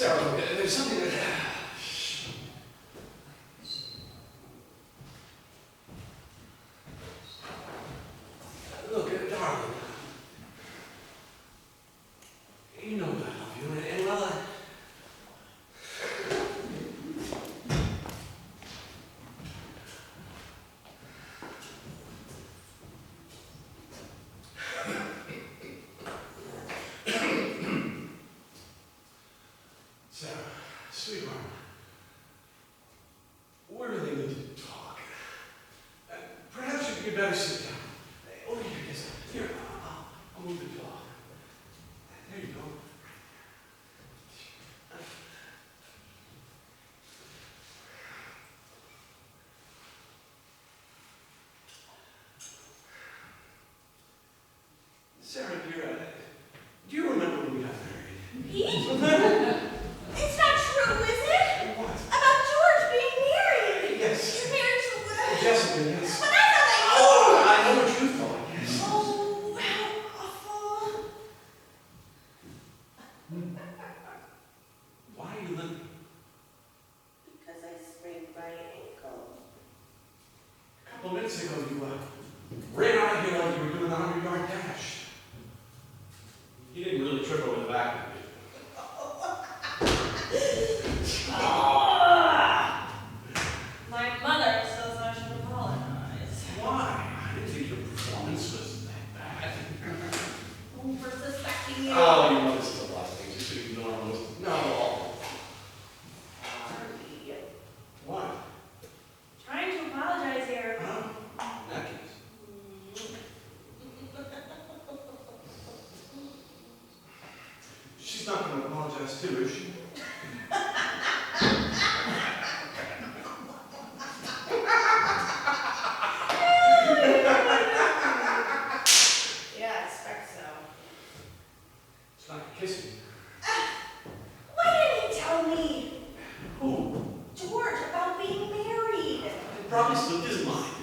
Sarah, look, there's something that... Look, darling. You know that I love you, and well, Sarah, sweetheart, we really need to talk. Perhaps you better sit down. Oh, here, I'll move the pillow. There you go. Sarah, dear, do you remember when we got married? Pete? It's not true, is it? What? About George being married. Yes. You're married to Jessica, yes. But that's not like Oh, I know what you thought, yes. Oh, how awful. Why are you limping? Because I sprained my ankle. A couple of minutes ago, you ran out of here like you were doing a 100-yard dash. You didn't really trip over the back of me. My mother says I should apologize. Why? I didn't think your performance was that bad. For suspecting you. Oh, you know, this is a lot of things. You should ignore most. No. Sorry. What? Trying to apologize here. Huh? In that case. She's not going to apologize too, is she? Yeah, I expect so. It's not kissing. Why didn't he tell me? Who? George, about being married. It probably slipped his mind.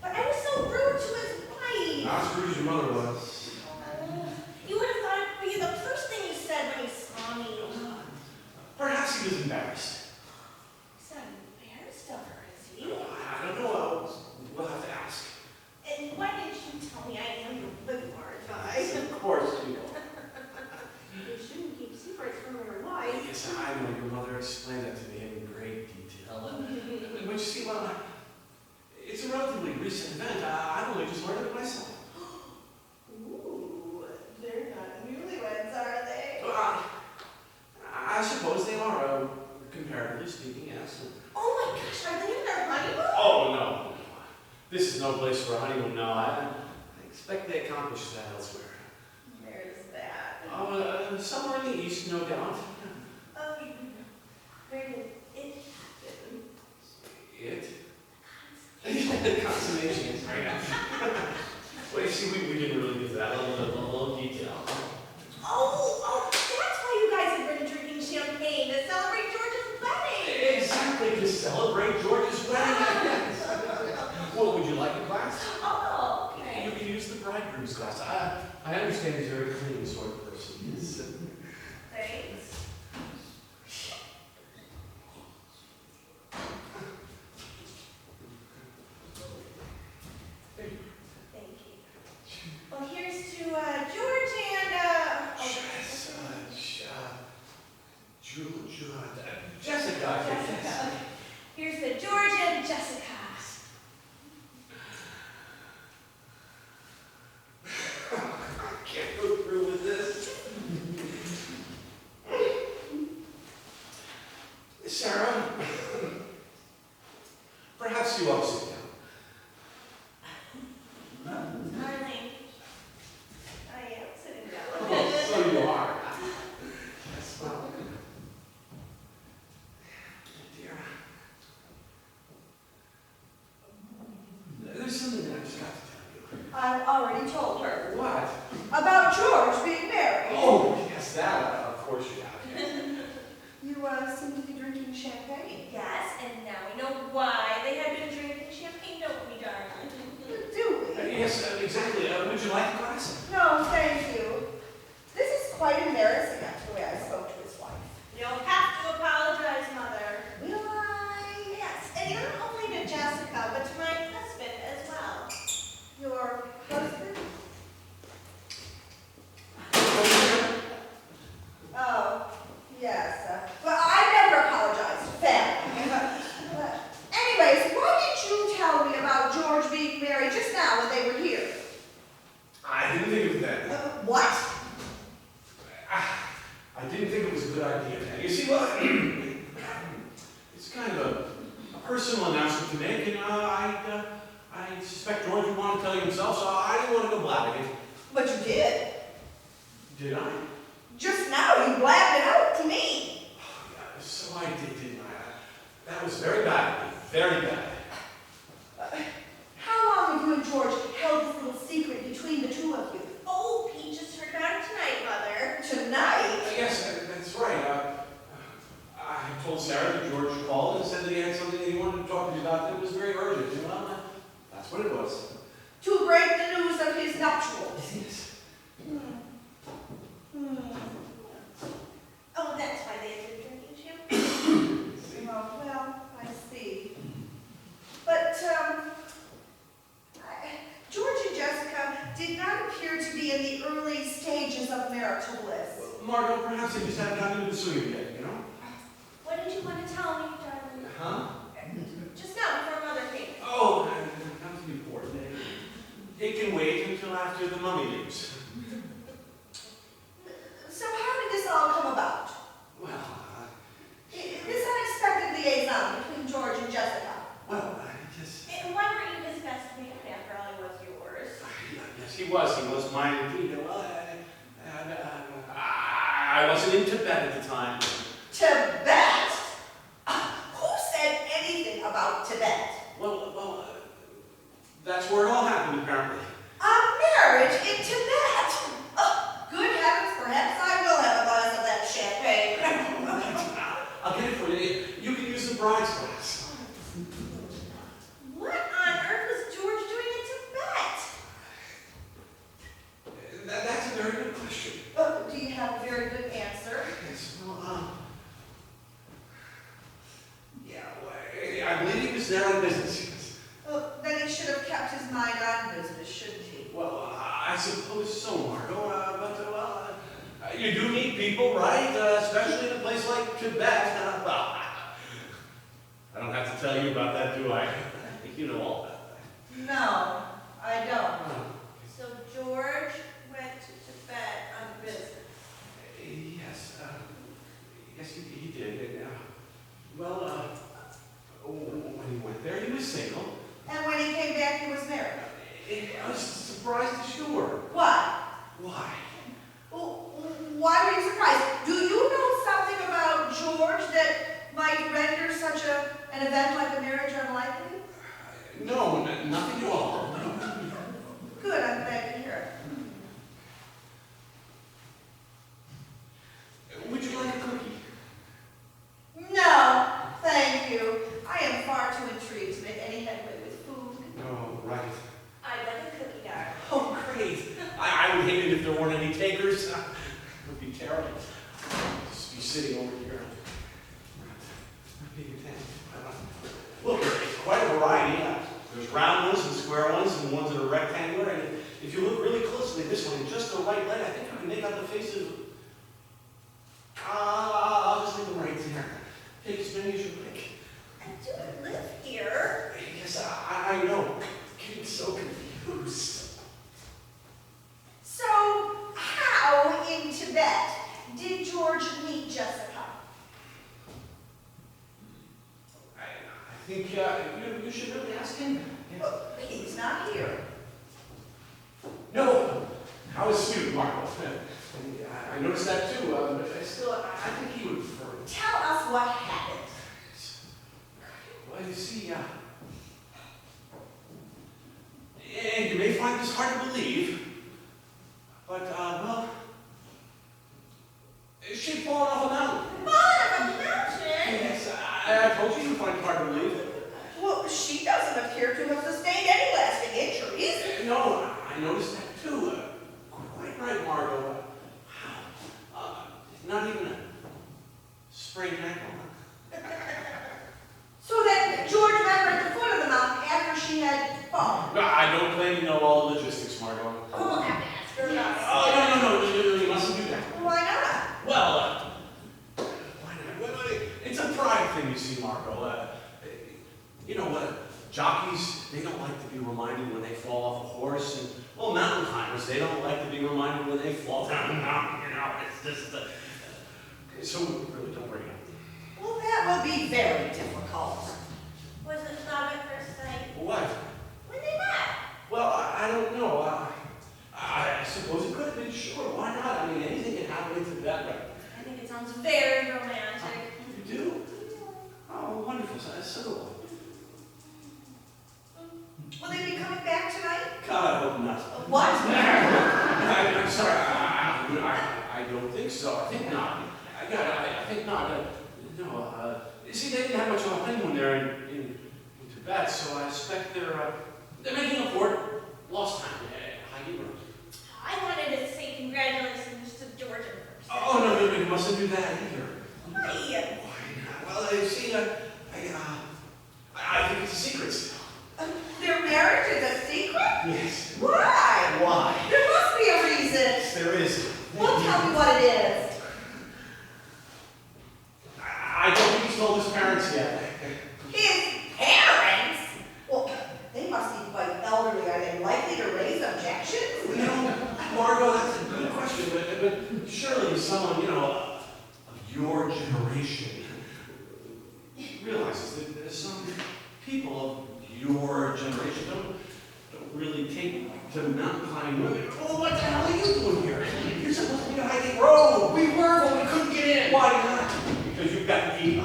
But I was so rude to his wife. Not as rude as your mother was. You would have thought it would be the first thing he said when he saw me. Perhaps he was embarrassed. He's not embarrassed of her, is he? I don't know. We'll have to ask. And why didn't you tell me I am your bodyguard, guys? Of course you know. You shouldn't keep secrets from your wife. Yes, I know. Your mother explained that to me in great detail. But you see, well, it's a relatively recent event. I only just learned it myself. Ooh, they're not newlyweds, are they? Well, I suppose they are, comparatively speaking, yes. Oh my gosh, are they in their honeymoon? Oh, no. This is no place for a honeymoon, no. I expect they accomplished that elsewhere. Where's that? Somewhere in the east, no doubt. Where did it happen? It? The consummation, right? Well, you see, we didn't really get that little detail. Oh, that's why you guys have been drinking champagne to celebrate George's wedding. Exactly, to celebrate George's wedding. Well, would you like a glass? Oh, okay. You can use the bridegroom's glass. I understand he's a very clean sort of person. Yes. Thanks. Thank you. Well, here's to George and Jessica. Jessica. Here's to George and Jessica. I can't go through with this. Sarah, perhaps you ought to sit down. Darling, I am sitting down. Oh, so you are. Yes, well, dear. There's something that I just got to tell you. I've already told her. What? About George being married. Oh, yes, that, of course you have. You seem to be drinking champagne. Yes, and now we know why they had been drinking champagne, don't we, darling? Do we? Yes, exactly. Would you like a glass? No, thank you. This is quite embarrassing, actually, the way I spoke to his wife. they were here. I didn't think of that. What? I didn't think it was a good idea, man. You see, well, it's kind of a personal announcement to make, and I suspect George would want to tell you himself, so I didn't want to go blabbing it. But you did. Did I? Just now you blabbed it out to me. Yeah, so I didn't I? That was very bad of me. Very bad. How long have you and George held this little secret between the two of you? Oh, Pete just heard about it tonight, Mother. Tonight? Yes, that's right. I told Sarah that George called and said that he had something that he wanted to talk to me about that was very urgent. And well, that's what it was. To break the news of his nuptials. Yes. Oh, that's why they had been drinking champagne. Oh, well, I see. But, George and Jessica did not appear to be in the early stages of marital bliss. Well, Margot, perhaps they just haven't gotten into the swing of it yet, you know? What did you want to tell me, darling? Huh? Just now, before Mother came. Oh, nothing important. It can wait until after the mummy leaves. So how did this all come about? Well, This unexpected liaison between George and Jessica. well, I just... And why weren't you his best man after all he was yours? Yes, he was. He was mine indeed. Well, I wasn't in Tibet at the time. Tibet? Who said anything about Tibet? Well, that's where it all happened, apparently. A marriage in Tibet? Oh, good heavens, perhaps I will have a glass of that champagne. I'll get it for you. You can use the bride's glass. What on earth was George doing in Tibet? That's a very good question. Do you have a very good answer? Yes, well, yeah, well, I believe he was there on business, yes. Then he should have kept his mind on business, shouldn't he? Well, I suppose so, Margot, but you do meet people, right? Especially in a place like Tibet. Well, I don't have to tell you about that, do I? I think you know all about that. No, I don't. Oh. So George went to Tibet on business. Yes, yes, he did. Well, when he went there, he was single. And when he came back, he was married. I was surprised as you were. Why? Why? Well, why were you surprised? Do you know something about George that might render such an event like a marriage unlikely? No, nothing at all. Good, I'm glad to hear it. Would you like a cookie? No, thank you. I am far too intrigued to make any headway with food. Oh, right. I'd like a cookie, darling. Oh, great. I would hate it if there weren't any takers. It would be terrible. Just be sitting over here. Look, it's quite a variety. There's round ones and square ones and ones that are rectangular. And if you look really closely at this one, in just the right light, I think you can make out the faces of... I'll just leave them right there. Take as many as you like. I do live here. Yes, I know. I'm getting so confused. So, how in Tibet did George meet Jessica? I think you should really ask him. Yes. Well, he's not here. No, how astute, Marco. I noticed that too, but still, I think he would prefer it. Tell us what happened. Well, you see, and you may find this hard to believe, but, well, she'd fallen off a mountain. Fallen off a mountain? Yes, I told you you'd find it hard to believe. Well, she doesn't appear to have sustained any lasting injuries. No, I noticed that too. Quite right, Margot. Not even a sprained ankle. So then George met her at the foot of the mountain after she had fallen. I don't claim to know all the logistics, Margot. We'll have to ask her about it. Oh, no, you mustn't do that. Why not? Well, why not? Well, it's a pride thing, you see, Margot. You know what? jockeys, they don't like to be reminded when they fall off a horse, and, well, mountain climbers, they don't like to be reminded when they fall down a mountain, you know, it's just, so really don't worry. Well, that will be very difficult. Was it love at first sight? What? When they met? Well, I don't know. I suppose it could have been, sure. Why not? I mean, anything can happen to that, right? I think it sounds very romantic. You do? Oh, wonderful. So, Will they be coming back tonight? God, I hope not. What? I'm sorry. I don't think so. I think not. I think not. No, you see, they didn't have much of a honeymoon there in Tibet, so I expect they're making up for it. Lost time. Heidi Rose. I wanted to say congratulations to Georgia first. Oh, no, you mustn't do that either. Why? Why not? Well, you see, I think it's a secret still. Their marriage is a secret? Yes. Why? Why? There must be a reason. Yes, there is. Well, tell me what it is. I don't think he's told his parents yet. His parents? Well, they must be quite elderly. Are they likely to raise objections? You know, Margot, that's a good question, but surely someone, you know, of your generation realizes that there's some people of your generation don't really take to mountain climbing women. Oh, what the hell are you doing here? You're supposed to be a hiking road. We were, but we couldn't get in. Why not? Because you've got the key.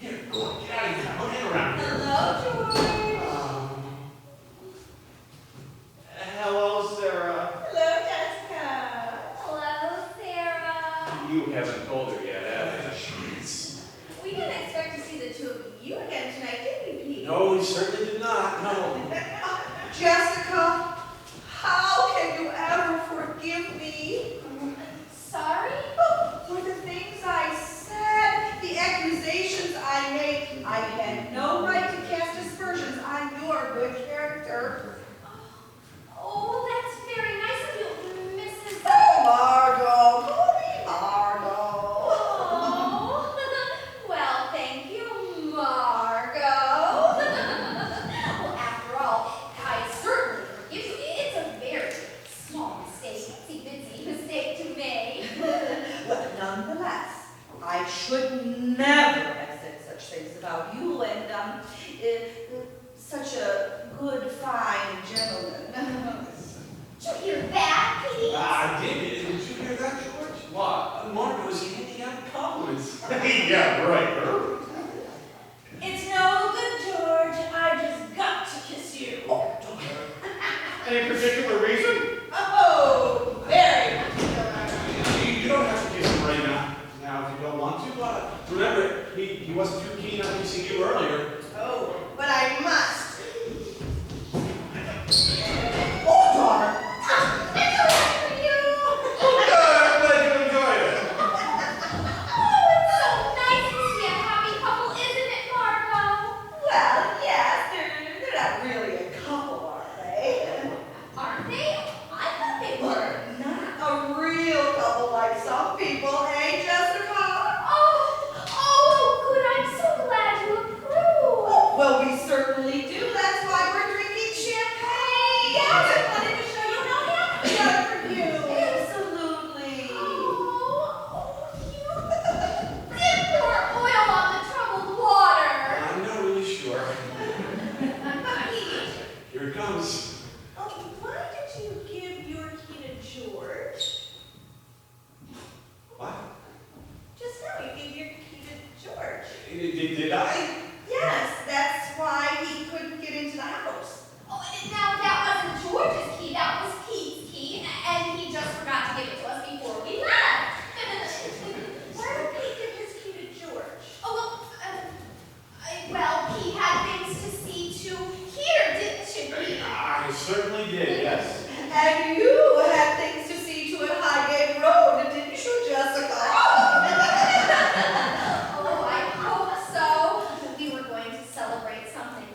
Here, go on, get out of here. Don't hang around here. Hello, George. Hello, Sarah. Hello, Jessica. Hello, Sarah. You haven't told her yet, have you? We didn't expect to see the two of you again tonight, did we, Pete? No, we certainly did not. No. Jessica, how can you ever forgive me? Sorry? For the things I said, the accusations I made. I had no right to cast aspersions on your good character. Oh, that's very nice of you, Mrs. Oh, Margot, call me Margot. Oh, well, thank you, Margot. Well, after all, I certainly forgive you. It's a very small mistake, itsy-bitsy mistake to make. But nonetheless, I should never have said such things about you and such a good, fine gentleman. Did you hear that, Pete? I did. Did you hear that, George? What? Margot was handing out compliments. Yeah, right. It's no good, George. I just got to kiss you. Oh, don't. Any particular reason? Oh, very much. You don't have to kiss him right now. Now, if you don't want to. Remember, he wasn't too keen on kissing you earlier. Oh, but I must. Oh, darn. I'm glad you enjoyed it. Well, yes, they're not really a couple, are they? Not a real couple like some people, eh, Jessica? Well, we certainly do. That's why we're drinking champagne. Yeah, for you. Absolutely. I'm not really sure. Here it comes. Why did you give your key to George? What? Just now you gave your key to George. Did I? Yes, that's why he couldn't get into the house. Now that wasn't George's key, that was Pete's key, and he just forgot to give it to us before we left. Why did Pete give his key to George? Well, Pete had things to see to here, didn't you, Pete? I certainly did, yes. And you had things to see to at Highgate Road, didn't you, Jessica? Oh, I hope so. We were going to celebrate something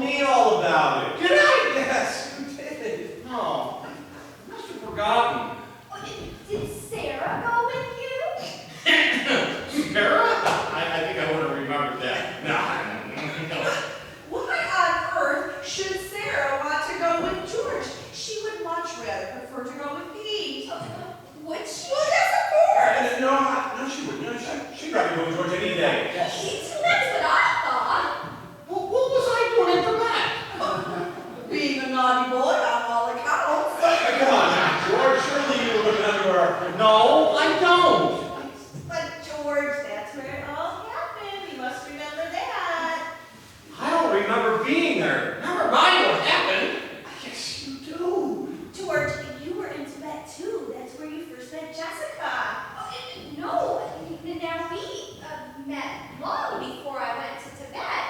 me all about it. Did I? Yes, you did. No. I must have forgotten. Did Sarah go with you? Sarah? I think I would have remembered that. No. Why on earth should Sarah want to go with George? She would much rather prefer to go with Pete. Would she? Well, yes, of course. No, she wouldn't. No, she'd probably go with George any day. Pete? That's what I thought. Well, what was I doing at the back? Being a naughty boy on all accounts. Come on now, George. Surely you remember. No, I don't. But George, that's where it all happened. You must remember that. I don't remember being there. Never mind what happened. Yes, you do. George, you were in Tibet too. That's where you first met Jessica. No. Now we met long before I went to Tibet.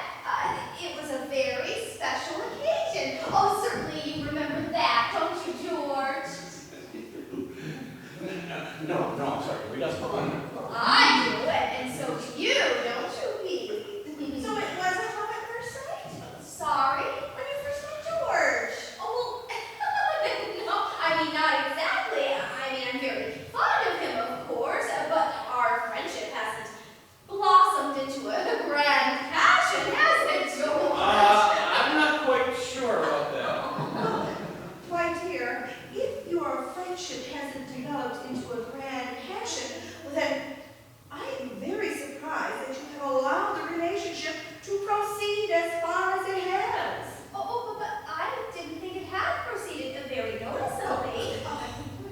It was a very special occasion. Oh, certainly you remember that, don't you, George? No, I'm sorry. We just Well, I do, and so do you, don't you, Pete? So it wasn't love at first sight? Sorry? When you first met George. Oh, no, I mean, not exactly. I mean, I'm very fond of him, of course, but our friendship hasn't blossomed into a grand passion, has it, George? I'm not quite sure about that. My dear, if your friendship hasn't developed into a grand passion, well then I am very surprised that you have allowed the relationship to proceed as far as it has. But I didn't think it had proceeded very noticeably.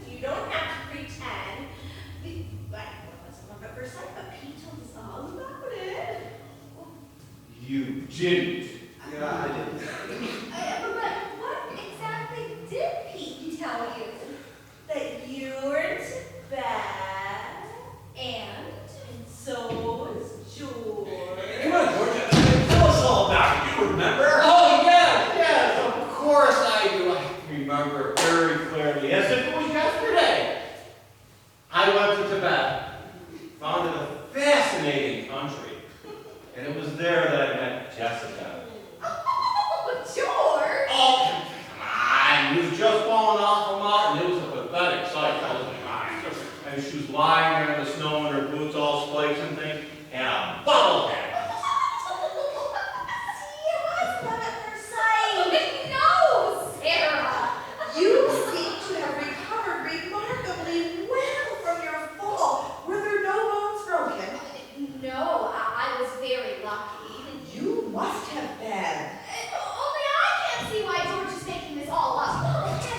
You don't have to pretend. Well, it's love at first sight, but Pete told us all about it. You didn't. Yeah, I didn't. But what exactly did Pete tell you? That you weren't bad, And? so was George. Come on, George. Tell us all about it. You remember? Oh, yes, of course I do. I remember very clearly, as if it was yesterday. I went to Tibet, found it a fascinating country, and it was there that I met Jessica. Oh, George! Oh, come on, he was just falling off a mountain. It was a pathetic sight. And she was lying there in the snow in her boots all spikes and things, and a bubble head. See, it was love at first sight. No, Sarah! You seem to have recovered remarkably well from your fall. Were there no bones broken? No, I was very lucky. You must have been. Only I can't see why George is making this all up.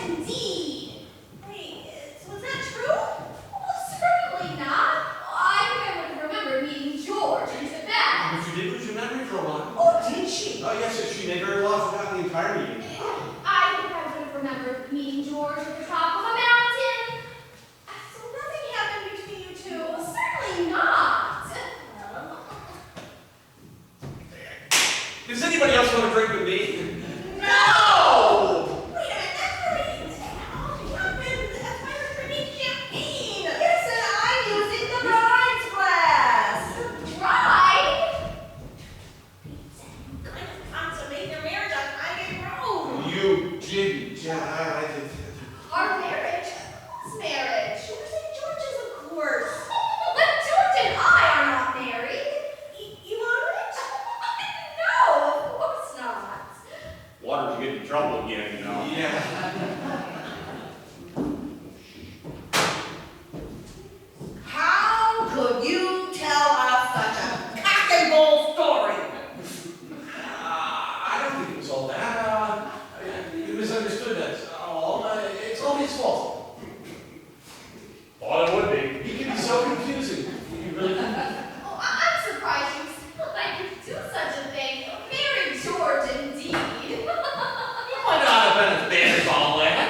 Indeed. Hey, was that true? Well, certainly not. I think I would have remembered meeting George in Tibet. But you did lose your memory for a while. Oh, did she? Oh, yes, she may very well have forgotten the entire meeting. I think I would have remembered meeting George at the top of a mountain. So nothing happened between you two? Certainly not. Does anybody else want to drink with me? No! Wait a minute, that's pretty. All happened. That's why we're drinking champagne. Yes, and I'm using the bride's glass. Right? Kind of consummate your marriage on Highgate Road. You didn't. Yeah, I did. Our marriage? Whose marriage? Yours and George's, of course. But George and I are not married. You aren't? No, of course not. Water to get in trouble again, you know. Yeah. How could you tell us such a cock and bull story? I don't think it was all that. You misunderstood that. It's all his fault. Thought it would be. He can be so confusing. You really can. Oh, I'm surprised you still like to do such a thing. Marry George, indeed. You might not have been as bad as all that.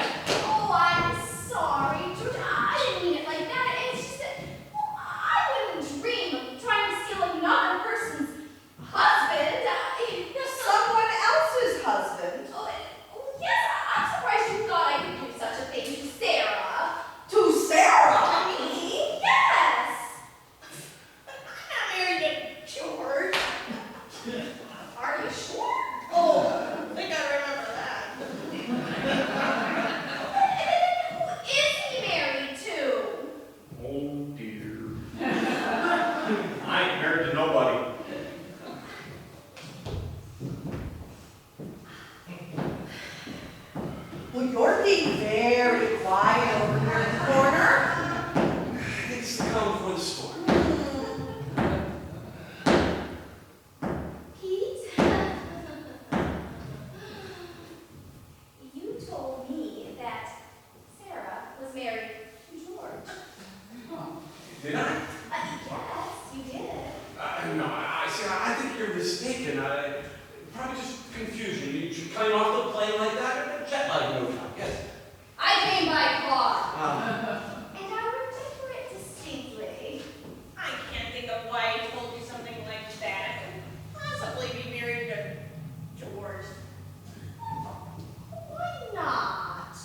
Well, you're being very quiet over here in the corner. It's the calm before the storm. Pete, you told me that Sarah was married to George. Did I? Yes, you did. No, I think you're mistaken. Probably just confusion. You came off the plane like that, or jet lag no time. Yes. I came by car. Ah. And I remember it distinctly. I can't think of why he told you something like that. Could possibly be married to George. Why not?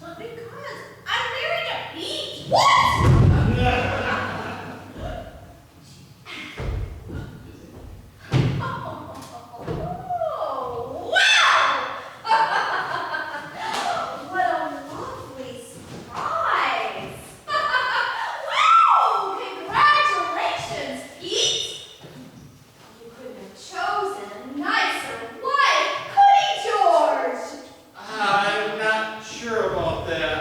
Because I'm married to Pete. What? Oh, wow! What a lovely surprise! Wow! Congratulations, Pete! You couldn't have chosen a nicer wife, could he, George? I'm not sure about that.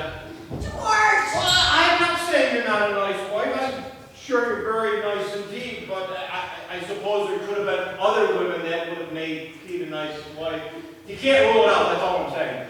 George! Well, I'm not saying you're not a nice wife. I'm sure you're very nice indeed, but I suppose there could have been other women that would have made Pete a nice wife. You can't rule it out, that's all I'm saying.